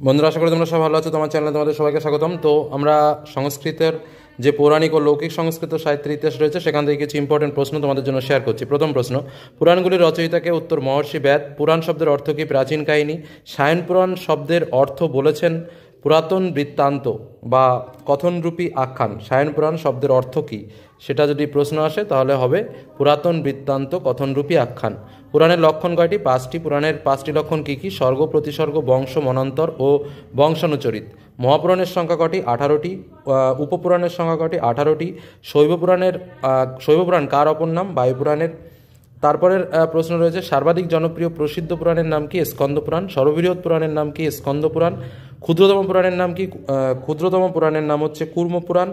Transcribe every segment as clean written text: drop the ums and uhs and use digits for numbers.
বন্ধুরা, আশা করি তোমরা সব ভালো আছো। তোমার চ্যানেলে তোমাদের সবাইকে স্বাগতম। তো আমরা সংস্কৃতের যে পৌরাণিক ও লৌকিক সংস্কৃত সাহিত্যের ইতিহাস রয়েছে সেখান থেকে কিছু ইম্পর্টেন্ট প্রশ্ন তোমাদের জন্য শেয়ার করছি। প্রথম প্রশ্ন, পুরাণগুলির রচয়িতাকে? উত্তর মহর্ষি ব্যাস। পুরাণ শব্দের অর্থ কি? প্রাচীন কাহিনী। সায়ন পুরাণ শব্দের অর্থ বলেছেন পুরাতন বৃত্তান্ত বা কথনরূপী আখ্যান। সায়ন পুরাণ শব্দের অর্থ কী, সেটা যদি প্রশ্ন আসে তাহলে হবে পুরাতন বৃত্তান্ত কথনরূপী আখ্যান। পুরাণের লক্ষণ কয়টি? 5টি। পুরাণের 5টি লক্ষণ কী কী? স্বর্গ, প্রতিসর্গ, বংশ, মনন্তর ও বংশানুচরিত। মহাপুরাণের সংখ্যা কটি? 18টি। উপপুরাণের সংখ্যা কটি? 18টি। শৈবপুরাণ কার অপর নাম? বায়ুপুরাণের। তারপরের প্রশ্ন রয়েছে, সর্বাধিক জনপ্রিয় প্রসিদ্ধ পুরাণের নাম কি? স্কন্দ পুরাণ। সর্ববৃহৎ পুরাণের নাম কি? স্কন্দ পুরাণ। ক্ষুদ্রতম পুরাণের নাম কি? ক্ষুদ্রতম পুরাণের নাম হচ্ছে কুর্ম পুরাণ।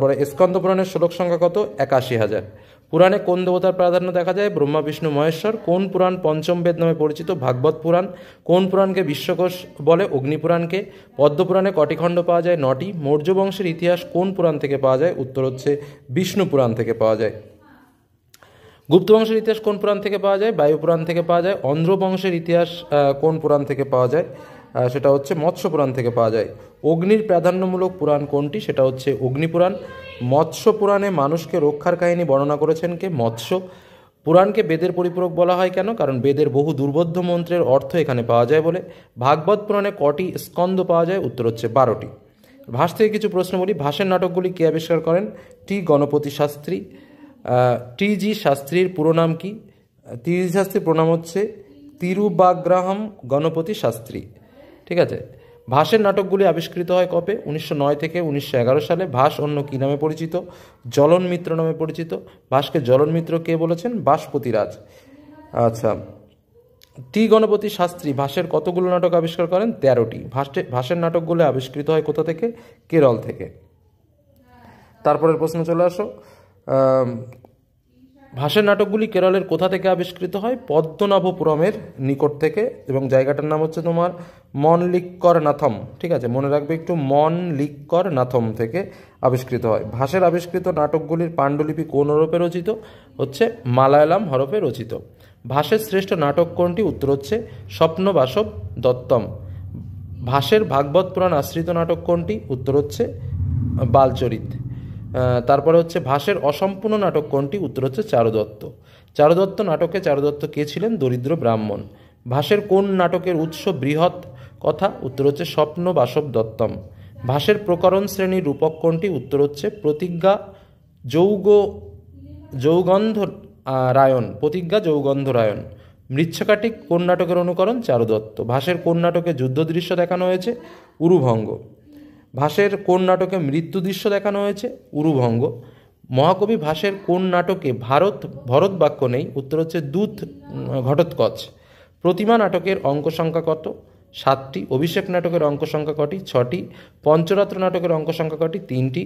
পরে স্কন্দ পুরাণের শ্লোক সংখ্যা কত? 81,000। পুরাণে কোন দেবতার প্রাধান্য দেখা যায়? ব্রহ্মা, বিষ্ণু, মহেশ্বর। কোন পুরাণ পঞ্চম বেদ নামে পরিচিত? ভাগবত পুরাণ। কোন পুরাণকে বিশ্বকোষ বলে? অগ্নিপুরাণকে। পদ্মপুরাণে কটি খণ্ড পাওয়া যায়? 9টি। মৌর্য বংশের ইতিহাস কোন পুরাণ থেকে পাওয়া যায়? উত্তর হচ্ছে বিষ্ণু পুরাণ থেকে পাওয়া যায়। গুপ্ত বংশের ইতিহাস কোন পুরাণ থেকে পাওয়া যায়? বায়ু পুরাণ থেকে পাওয়া যায়। অন্ধ্র বংশের ইতিহাস কোন পুরাণ থেকে পাওয়া যায়? সেটা হচ্ছে মৎস্য পুরাণ থেকে পাওয়া যায়। অগ্নির প্রাধান্যমূলক পুরাণ কোনটি? সেটা হচ্ছে অগ্নিপুরাণ। মৎস্য পুরাণে মানুষকে রক্ষার কাহিনী বর্ণনা করেছেন কে? মৎস্য। পুরাণকে বেদের পরিপূরক বলা হয় কেন? কারণ বেদের বহু দুর্বোধ্য মন্ত্রের অর্থ এখানে পাওয়া যায় বলে। ভাগবত পুরাণে কটি স্কন্দ পাওয়া যায়? উত্তর হচ্ছে 12টি। ভাস থেকে কিছু প্রশ্ন বলি। ভাসের নাটকগুলি কে আবিষ্কার করেন? টি গণপতি শাস্ত্রী। টি.জি. শাস্ত্রীর পুরো নাম কি? টি.জি. শাস্ত্রীর পুরো নাম হচ্ছে তিরুবাগ্রাহাম গণপতি শাস্ত্রী। ঠিক আছে। ভাসের নাটকগুলি আবিষ্কৃত হয় কবে? 1909 থেকে 1911 সালে। ভাস অন্য কী নামে পরিচিত? জ্বলন মিত্র নামে পরিচিত। ভাসকে জ্বলন মিত্র কে বলেছেন? বাসপতিরাজ। আচ্ছা, টি গণপতি শাস্ত্রী ভাসের কতগুলো নাটক আবিষ্কার করেন? 13টি। ভাসের নাটকগুলো আবিষ্কৃত হয় কোথা থেকে? কেরল থেকে। তারপরের প্রশ্ন চলে আসো। ভাসের নাটকগুলি কেরলের কোথা থেকে আবিষ্কৃত হয়? পদ্মনাভপুরমের নিকট থেকে, এবং জায়গাটার নাম হচ্ছে তোমার মনলিক্করনাথম। ঠিক আছে, মনে রাখবে একটু, মনলিক্করনাথম থেকে আবিষ্কৃত হয়। ভাসের আবিষ্কৃত নাটকগুলির পাণ্ডুলিপি কোন হরফে রচিত? হচ্ছে মালায়ালাম হরফে রচিত। ভাসের শ্রেষ্ঠ নাটক কোনটি? উত্তর হচ্ছে স্বপ্নবাসব দত্তম। ভাসের ভাগবত পুরাণ আশ্রিত নাটক কোনটি? উত্তর হচ্ছে বালচরিত। তারপরে হচ্ছে ভাসের অসম্পূর্ণ নাটক কোনটি? উত্তর হচ্ছে চারুদত্ত। চারুদত্ত নাটকে চারুদত্ত কে ছিলেন? দরিদ্র ব্রাহ্মণ। ভাসের কোন নাটকের উৎস বৃহৎ কথা? উত্তর হচ্ছে স্বপ্ন বাসব দত্তম। ভাসের প্রকরণ শ্রেণীর রূপক কোনটি? উত্তর হচ্ছে প্রতিজ্ঞা যৌগন্ধ রায়ন। প্রতিজ্ঞা যৌগন্ধ রায়ন। মৃচ্ছকাটিক কোন নাটকের অনুকরণ? চারুদত্ত। ভাসের কোন নাটকে যুদ্ধ দৃশ্য দেখানো হয়েছে? উরুভঙ্গ। ভাসের কোন নাটকে মৃত্যু দৃশ্য দেখানো হয়েছে? উরুভঙ্গ। মহাকবি ভাসের কোন নাটকে ভরত বাক্য নেই? উত্তর হচ্ছে দূত ঘটোৎকচ। প্রতিমা নাটকের অঙ্ক সংখ্যা কত? 7টি। অভিষেক নাটকের অঙ্ক সংখ্যা কটি? 6টি। পঞ্চরাত্র নাটকের অঙ্ক সংখ্যা কটি? 3টি।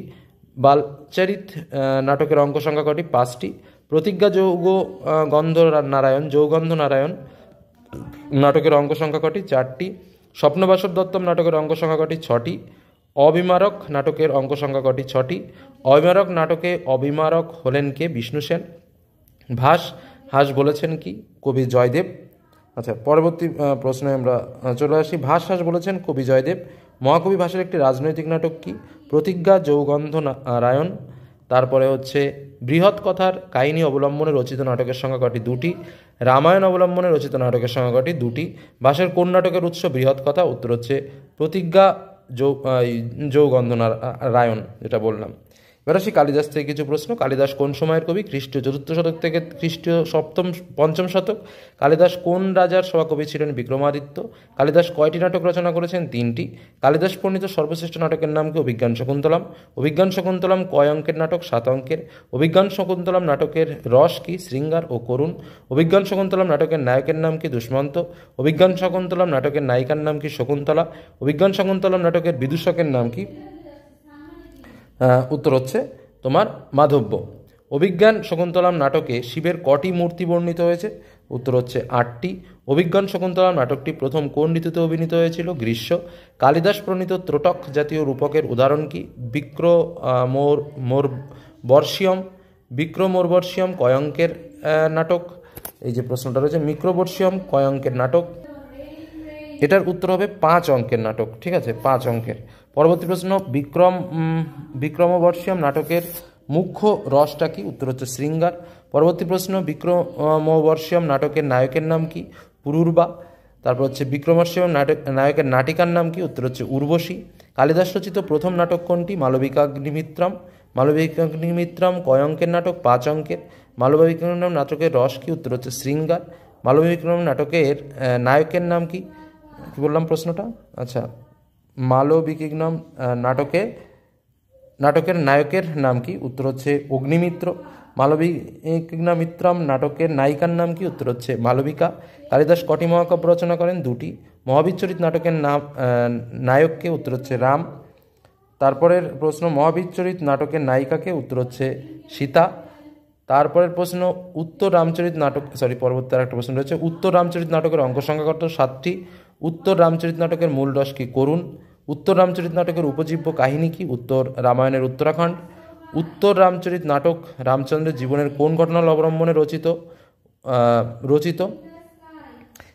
বালচারিত নাটকের অঙ্ক সংখ্যা কটি? 5টি। প্রতিজ্ঞা যৌগন্ধ নারায়ণ নাটকের অঙ্ক সংখ্যা কটি? 4টি। স্বপ্নবাসব দত্তম নাটকের অঙ্ক সংখ্যা কটি? 6টি। অবিমারক নাটকের অঙ্ক সংখ্যা কটি? 6টি। অবিমারক নাটকে অবিমারক হলেন কে? বিষ্ণু সেন। ভাস হাস বলেছেন কি? কবি জয়দেব। আচ্ছা, পরবর্তী প্রশ্নে আমরা চলে আসি। ভাস হাস বলেছেন কবি জয়দেব। মহাকবি ভাসের একটি রাজনৈতিক নাটক কি? প্রতিজ্ঞা যৌগন্ধ নারায়ণ। তারপরে হচ্ছে বৃহৎ কথার কাহিনী অবলম্বনে রচিত নাটকের সংখ্যা কটি? 2টি। রামায়ণ অবলম্বনে রচিত নাটকের সংখ্যা কটি? 2টি। ভাসের কোন নাটকের উৎস বৃহৎ কথা? উত্তর হচ্ছে প্রতিজ্ঞা যৌগন্ধ রায়ণ, যেটা বললাম। এবার আসি কালিদাস থেকে কিছু প্রশ্ন। কালিদাস কোন সময়ের কবি? খ্রিস্টীয় 4th শতক থেকে খ্রিস্টীয় 5ম শতক। কালিদাস কোন রাজার সভাকবি ছিলেন? বিক্রমাদিত্য। কালিদাস কয়টি নাটক রচনা করেছেন? 3টি। কালিদাস প্রণীত সর্বশ্রেষ্ঠ নাটকের নাম কি? অভিজ্ঞান শকুন্তলম। অভিজ্ঞান শকুন্তলম কয় অঙ্কের নাটক? 7 অঙ্কের। অভিজ্ঞান শকুন্তলম নাটকের রস কি? শৃঙ্গার ও করুণ। অভিজ্ঞান শকুন্তলম নাটকের নায়কের নাম কি? দুষ্মন্ত। অভিজ্ঞান শকুন্তলম নাটকের নায়িকার নাম কি? শকুন্তলা। অভিজ্ঞান শকুন্তলম নাটকের বিদূষকের নাম কি? উত্তর হচ্ছে তোমার মাধব্য। অভিজ্ঞান শকুন্তলম নাটকে শিবের কটি মূর্তি বর্ণিত হয়েছে? উত্তর হচ্ছে 8টি। অভিজ্ঞান শকুন্তলম নাটকটি প্রথম কোন ঋতুতে অভিনীত হয়েছিল? গ্রীষ্ম। কালিদাস প্রণীত ত্রোটক জাতীয় রূপকের উদাহরণ কি? বিক্রমোর্বশীয়ম কয় অঙ্কের নাটক? এই যে প্রশ্নটা রয়েছে, বিক্রমোর্বশীয়ম কয় অঙ্কের নাটক? এটার উত্তর হবে 5 অঙ্কের নাটক, ঠিক আছে, 5 অঙ্কের। পরবর্তী প্রশ্ন, বিক্রমবর্ষীয়ম নাটকের মুখ্য রসটা কি? উত্তর হচ্ছে শৃঙ্গার। পরবর্তী প্রশ্ন, বিক্রমবর্ষীয়ম নাটকের নায়কের নাম কি? পুরুরবা। তারপর হচ্ছে বিক্রমবর্ষীয়ম নায়কের নাটিকার নাম কি? উত্তর হচ্ছে উর্বশী। কালিদাস রচিত প্রথম নাটক কোনটি? মালবিকাগ্নিমিত্রম। মালবিকাগ্নিমিত্রম কয় অঙ্কের নাটক? 5 অঙ্কের। মালবিকাগ্নিমিত্রম নাটকের রস কি? উত্তর হচ্ছে শৃঙ্গার। মালবিকাগ্নিমিত্রম নাটকের নায়কের নাম কি? কি বললাম প্রশ্নটা? আচ্ছা, মালবিকাগ্নিমিত্রম নাটকের নায়কের নাম কি? উত্তর হচ্ছে অগ্নিমিত্র। মালবিকাগ্নিমিত্রম নাটকের নায়িকার নাম কি? উত্তর হচ্ছে মালবিকা। কালিদাস কটি মহাকাব্য রচনা করেন? 2টি। মহাবীরচরিত নাটকের নায়ককে? উত্তর হচ্ছে রাম। তারপরের প্রশ্ন, মহাবীরচরিত নাটকের নায়িকাকে? উত্তর হচ্ছে সীতা। তারপরের প্রশ্ন, উত্তর রামচরিত নাটক পরবর্তী আর একটা প্রশ্ন রয়েছে, উত্তর রামচরিত নাটকের অঙ্ক সংখ্যা কত? 7টি। উত্তর রামচরিত নাটকের মূল রস কি? করুণ। উত্তর রামচরিত নাটকের উপজীব্য কাহিনী কি? উত্তর রামায়ণের উত্তরাখণ্ড। উত্তর রামচরিত নাটক রামচন্দ্রের জীবনের কোন ঘটনার অবলম্বনে রচিত?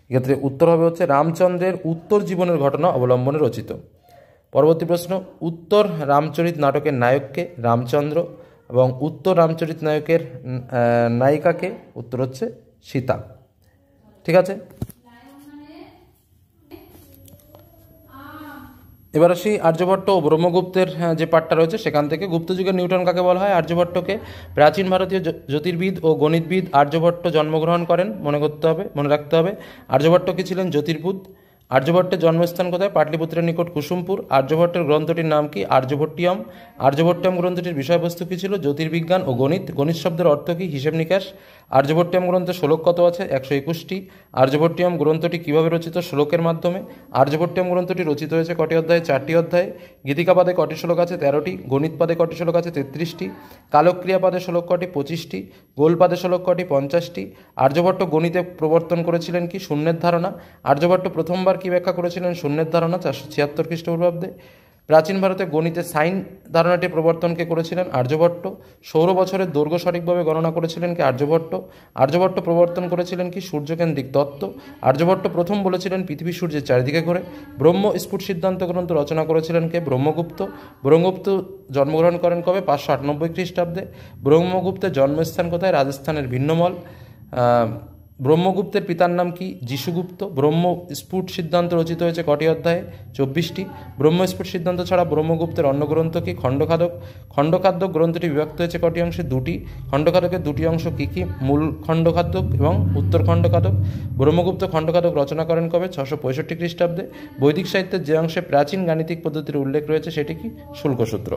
এক্ষেত্রে উত্তর হবে হচ্ছে রামচন্দ্রের উত্তর জীবনের ঘটনা অবলম্বনে রচিত। পরবর্তী প্রশ্ন, উত্তর রামচরিত নাটকের নায়ককে? রামচন্দ্র। এবং উত্তর রামচরিত নায়কের নায়িকাকে? উত্তর হচ্ছে সীতা। ঠিক আছে, এবার আসি আর্যভট্ট ও ব্রহ্মগুপ্তের যে পাঠটা রয়েছে সেখান থেকে। গুপ্তযুগের নিউটন কাকে বলা হয়? আর্যভট্টকে। প্রাচীন ভারতীয় জ্যোতির্বিদ ও গণিতবিদ আর্যভট্ট জন্মগ্রহণ করেন, মনে রাখতে হবে। আর্যভট্ট কি ছিলেন? জ্যোতির্বিদ। আর্যভট্টের জন্মস্থান কোথায়? পাটলিপুত্রের নিকট কুসুমপুর। আর্যভট্টের গ্রন্থটির নাম কি? আর্যভট্টিয়ম। আর্যভট্টিয়ম গ্রন্থটির বিষয়বস্তু কি ছিল? জ্যোতির্বিজ্ঞান ও গণিত। গণিত শব্দের অর্থ কি? হিসেব নিকাশ। আর্যভট্টিয়ম গ্রন্থে শ্লোক কত আছে? 121টি। আর্যভট্টিয়ম গ্রন্থটি কিভাবে রচিত? শ্লোকের মাধ্যমে। আর্যভট্টিয়ম গ্রন্থটি রচিত হয়েছে কটি অধ্যায়ে? 4টি অধ্যায়ে। গীতিকাপাদে কটি শ্লোক আছে? 13টি। গণিতপাদে কটি শ্লোক আছে? 33টি। কালক্রিয়াপাদে শ্লোক কটি? 25টি। গোলপাদে শ্লোক কটি? 50টি। আর্যভট্ট গণিতে প্রবর্তন করেছিলেন কি? শূন্যের ধারণা। আর্যভট্ট প্রথমবার কি ব্যাখ্যা করেছিলেন শূন্যের ধারণা? 476 খ্রিস্টপূর্বাব্দে। প্রাচীন ভারতে গণিতে সাইন ধারণাটি প্রবর্তনকে করেছিলেন আর্যভট্ট। সৌর বছরের দৈর্ঘ্য সঠিকভাবে গণনা করেছিলেন কি? আর্যভট্ট। আর্যভট্ট প্রবর্তন করেছিলেন কি? সূর্যকেন্দ্রিক তত্ত্ব। আর্যভট্ট প্রথম বলেছিলেন পৃথিবী সূর্যের চারিদিকে ঘোরে। ব্রহ্ম স্ফুট সিদ্ধান্ত গ্রন্থ রচনা করেছিলেন কে? ব্রহ্মগুপ্ত। ব্রহ্মগুপ্ত জন্মগ্রহণ করেন কবে? 598 খ্রিস্টাব্দে। ব্রহ্মগুপ্তের জন্মস্থান কোথায়? রাজস্থানের ভিন্নমল। ব্রহ্মগুপ্তের পিতার নাম কি? যিশুগুপ্ত। ব্রহ্ম স্ফুট সিদ্ধান্ত রচিত হয়েছে কটি অধ্যায়ে? 24টি। ব্রহ্ম স্ফুট সিদ্ধান্ত ছাড়া ব্রহ্মগুপ্তের অন্য গ্রন্থ কি? খণ্ডখাদক। খণ্ডখাদ্যক গ্রন্থটি বিভক্ত হয়েছে কটি অংশে? 2টি। খণ্ডখাদকের 2টি অংশ কি কি? মূল খণ্ডখাদ্যক এবং উত্তর খণ্ডখাদক। ব্রহ্মগুপ্ত খণ্ডখাদক রচনা করেন কবে? 665 খ্রিস্টাব্দে। বৈদিক সাহিত্যের যে অংশে প্রাচীন গাণিতিক পদ্ধতির উল্লেখ রয়েছে সেটি কি? শুল্কসূত্র।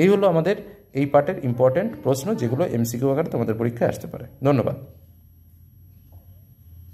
এই হলো আমাদের এই পার্টের ইম্পর্টেন্ট প্রশ্ন, যেগুলো এমসিকিউ আকারে তোমাদের পরীক্ষায় আসতে পারে। ধন্যবাদ।